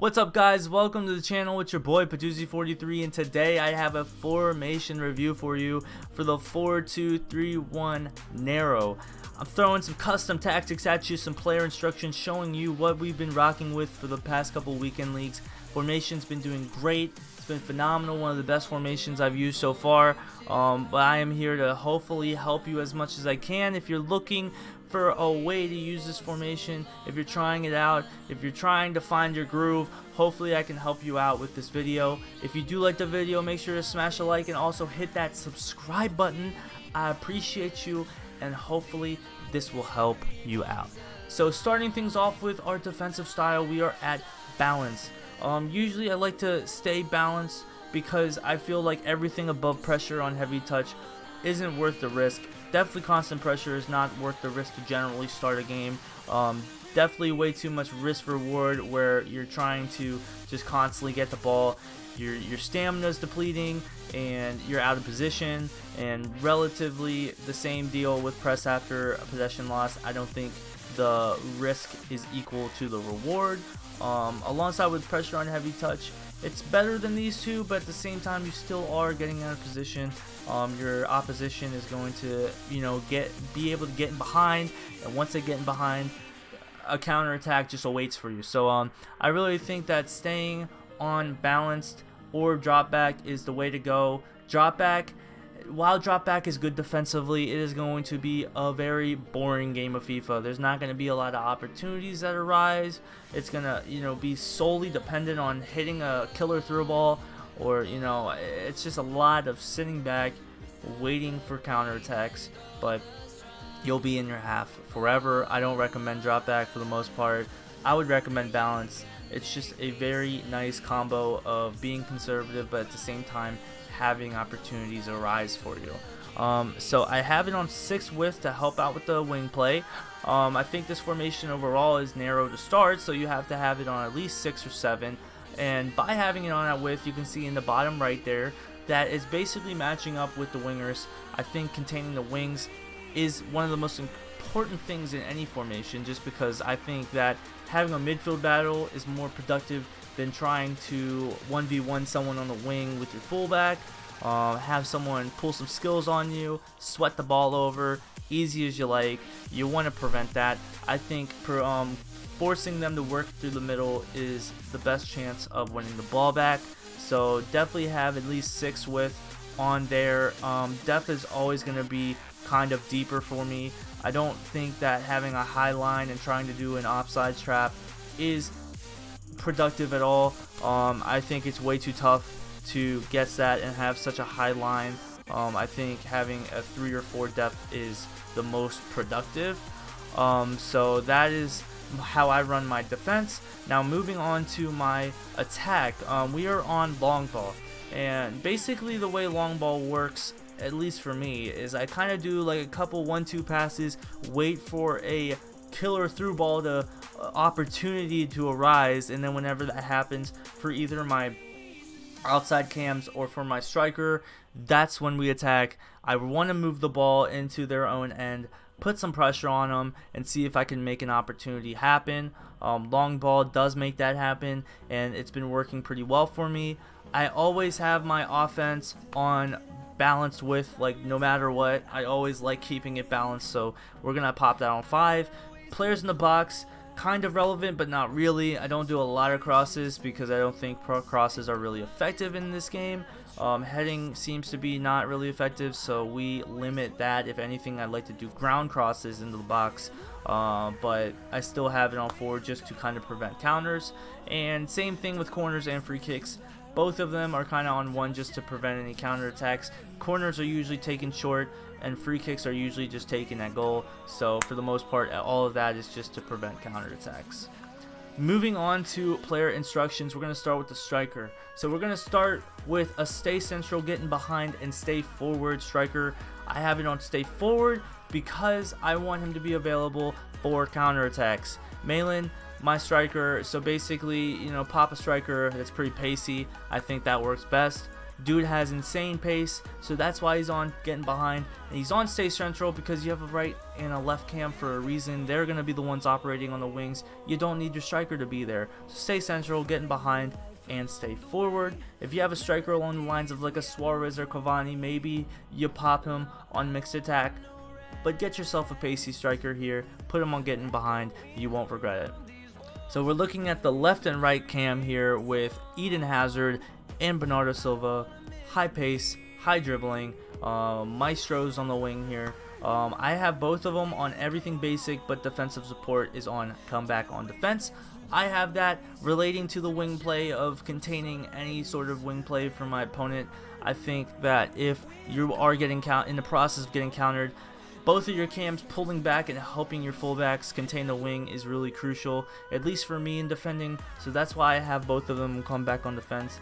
What's up, guys? Welcome to the channel. It's your boy Patuzzi43, and today I have a formation review for you for the 4-2-3-1 narrow. I'm throwing some custom tactics at you, some player instructions showing you what we've been rocking with for the past couple weekend leagues. Formation's been doing great. It's been phenomenal, one of the best formations I've used so far. But I am here to hopefully help you as much as I can. If you're looking for a way to use this formation, if you're trying it out, if you're trying to find your groove, hopefully I can help you out with this video. If you do like the video, make sure to smash a like and also hit that subscribe button. I appreciate you, and hopefully this will help you out. So starting things off with our defensive style, we are at balance. Usually I like to stay balanced because I feel like everything above pressure on heavy touch isn't worth the risk. Definitely constant pressure is not worth the risk to generally start a game. Definitely way too much risk reward where you're trying to just constantly get the ball. Your stamina is depleting and you're out of position, and relatively the same deal with press after a possession loss. I don't think the risk is equal to the reward. Alongside with pressure on heavy touch, it's better than these two, but at the same time you still are getting out of position. Your opposition is going to be able to get in behind, and once they get in behind, a counterattack just awaits for you. So I really think that staying on balanced or drop back is the way to go. Drop back, while drop back is good defensively, it is going to be a very boring game of FIFA. There's not going to be a lot of opportunities that arise. It's going to be solely dependent on hitting a killer through ball, or it's just a lot of sitting back waiting for counterattacks, but you'll be in your half forever. I don't recommend drop back for the most part. I would recommend balance. It's just a very nice combo of being conservative, but at the same time having opportunities arise for you. So I have it on 6 width to help out with the wing play. I think this formation overall is narrow to start, so you have to have it on at least 6 or 7. And by having it on that width, you can see in the bottom right there that is basically matching up with the wingers. I think containing the wings is one of the most important things in any formation, just because I think that having a midfield battle is more productive than trying to 1v1 someone on the wing with your fullback. Have someone pull some skills on you, sweat the ball over, easy as you like. You want to prevent that. I think forcing them to work through the middle is the best chance of winning the ball back. So definitely have at least 6 width on there. Depth is always going to be kind of deeper for me. I don't think that having a high line and trying to do an offside trap is productive at all. I think it's way too tough to get that and have such a high line. I think having a 3 or 4 depth is the most productive. So that is how I run my defense. Now moving on to my attack, we are on long ball, and basically the way long ball works, at least for me, is I kind of do like a couple 1-2 passes, wait for a killer through ball to opportunity to arise, and then whenever that happens for either my outside cams or for my striker, that's when we attack. I want to move the ball into their own end, put some pressure on them, and see if I can make an opportunity happen. Long ball does make that happen, and it's been working pretty well for me. I always have my offense on balanced with, like, no matter what, I always like keeping it balanced, so we're gonna pop that on 5. Players in the box, kind of relevant but not really. I don't do a lot of crosses because I don't think pro crosses are really effective in this game. Heading seems to be not really effective, so we limit that. If anything, I'd like to do ground crosses into the box, but I still have it on 4 just to kind of prevent counters. And same thing with corners and free kicks. Both of them are kind of on 1 just to prevent any counterattacks. Corners are usually taken short, and free kicks are usually just taken at goal. So for the most part, all of that is just to prevent counterattacks. Moving on to player instructions, we're going to start with the striker. So we're going to start with a stay central, getting behind, and stay forward striker. I have it on stay forward because I want him to be available for counterattacks. Malin, my striker, so basically, pop a striker that's pretty pacey. I think that works best. Dude has insane pace, so that's why he's on getting behind. And he's on stay central because you have a right and a left cam for a reason. They're going to be the ones operating on the wings. You don't need your striker to be there. So stay central, getting behind, and stay forward. If you have a striker along the lines of like a Suarez or Cavani, maybe you pop him on mixed attack. But get yourself a pacey striker here. Put him on getting behind. You won't regret it. So we're looking at the left and right cam here with Eden Hazard and Bernardo Silva. High pace, high dribbling, maestros on the wing here. I have both of them on everything basic, but defensive support is on comeback on defense. I have that relating to the wing play of containing any sort of wing play from my opponent. I think that if you are getting in the process of getting countered, both of your cams pulling back and helping your fullbacks contain the wing is really crucial, at least for me in defending. So that's why I have both of them come back on defense,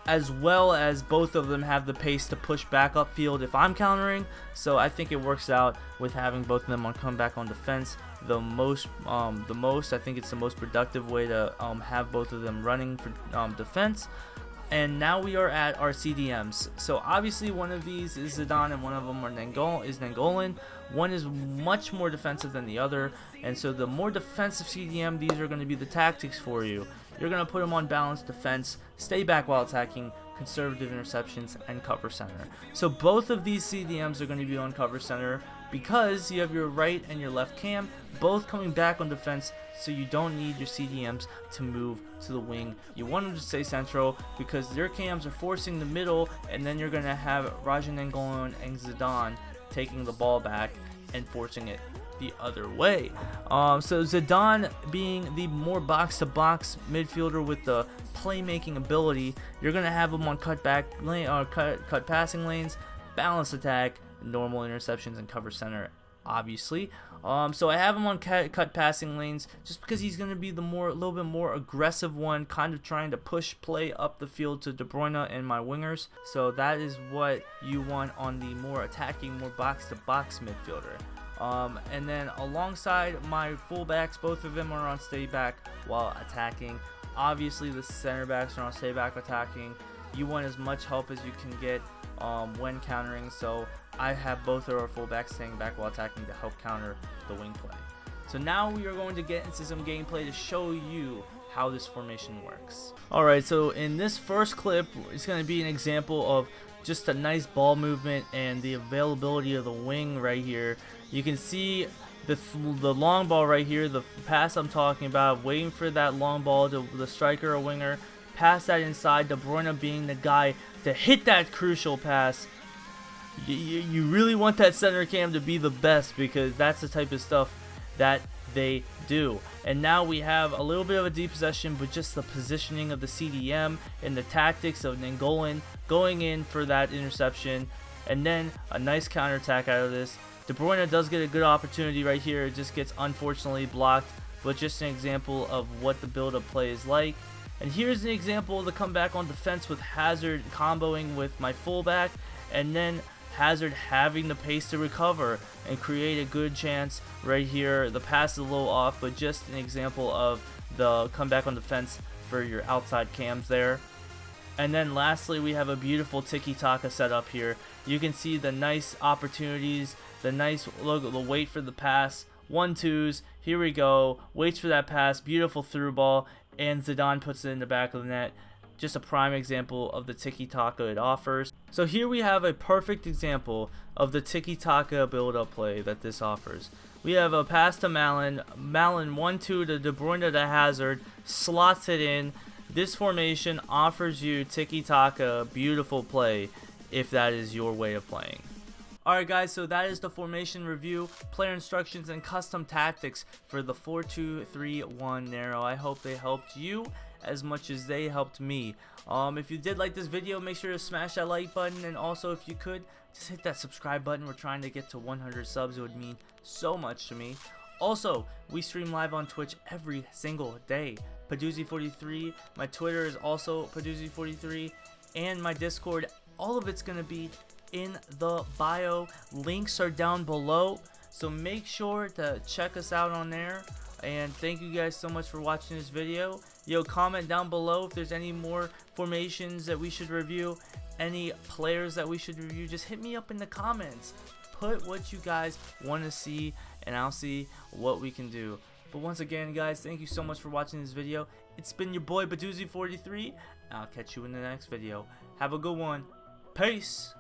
as well as both of them have the pace to push back upfield if I'm countering. So I think it works out with having both of them on comeback on defense the most. I think it's the most productive way to have both of them running for defense. And now we are at our CDMs. So obviously one of these is Zidane and one of them is Nainggolan. One is much more defensive than the other, and so the more defensive CDM, these are going to be the tactics for you. You're going to put them on balanced defense, stay back while attacking, conservative interceptions, and cover center. So both of these CDMs are going to be on cover center because you have your right and your left cam both coming back on defense, so you don't need your CDMs to move to the wing. You want them to stay central because their cams are forcing the middle, and then you're going to have Raja Nainggolan and Zidane taking the ball back and forcing it the other way. So Zidane being the more box-to-box midfielder with the playmaking ability, you're going to have him on cut passing lanes, balanced attack, normal interceptions, and cover center, obviously. So I have him on cut passing lanes just because he's going to be the little bit more aggressive one, kind of trying to push play up the field to De Bruyne and my wingers. So that is what you want on the more attacking, more box-to-box midfielder. And then alongside my fullbacks, both of them are on stay back while attacking. Obviously the center backs are on stay back attacking. You want as much help as you can get when countering, so I have both of our fullbacks staying back while attacking to help counter the wing play. So now we are going to get into some gameplay to show you how this formation works. Alright, so in this first clip, it's going to be an example of just a nice ball movement and the availability of the wing right here. You can see the long ball right here, the pass I'm talking about, waiting for that long ball to the striker or winger, pass that inside, De Bruyne being the guy to hit that crucial pass. You really want that center cam to be the best because that's the type of stuff that they do. And now we have a little bit of a deep possession, but just the positioning of the CDM and the tactics of Nainggolan going in for that interception, and then a nice counterattack out of this. De Bruyne does get a good opportunity right here. It just gets unfortunately blocked, but just an example of what the build-up play is like. And here's an example of the comeback on defense with Hazard comboing with my fullback, and then Hazard having the pace to recover and create a good chance right here. The pass is a little off, but just an example of the comeback on defense for your outside cams there. And then lastly, we have a beautiful tiki-taka setup here. You can see the nice opportunities, the nice look, the wait for the pass, 1-2s, here we go, waits for that pass, beautiful through ball, and Zidane puts it in the back of the net. Just a prime example of the tiki-taka it offers. So here we have a perfect example of the tiki-taka build-up play that this offers. We have a pass to Malin 1-2 to De Bruyne to Hazard, slots it in. This formation offers you tiki-taka, beautiful play, if that is your way of playing. Alright guys, so that is the formation review, player instructions, and custom tactics for the 4-2-3-1 narrow. I hope they helped you as much as they helped me. If you did like this video, make sure to smash that like button, and also if you could, just hit that subscribe button. We're trying to get to 100 subs. It would mean so much to me. Also, we stream live on Twitch every single day. Paduzzi43, my Twitter is also Paduzzi43, and my Discord, all of it's going to be in the bio. Links are down below, so make sure to check us out on there. And thank you guys so much for watching this video, Yo, comment down below if there's any more formations that we should review, any players that we should review. Just hit me up in the comments. Put what you guys want to see, and I'll see what we can do. But once again, guys, thank you so much for watching this video. It's been your boy Badoozy43. I'll catch you in the next video. Have a good one. Peace.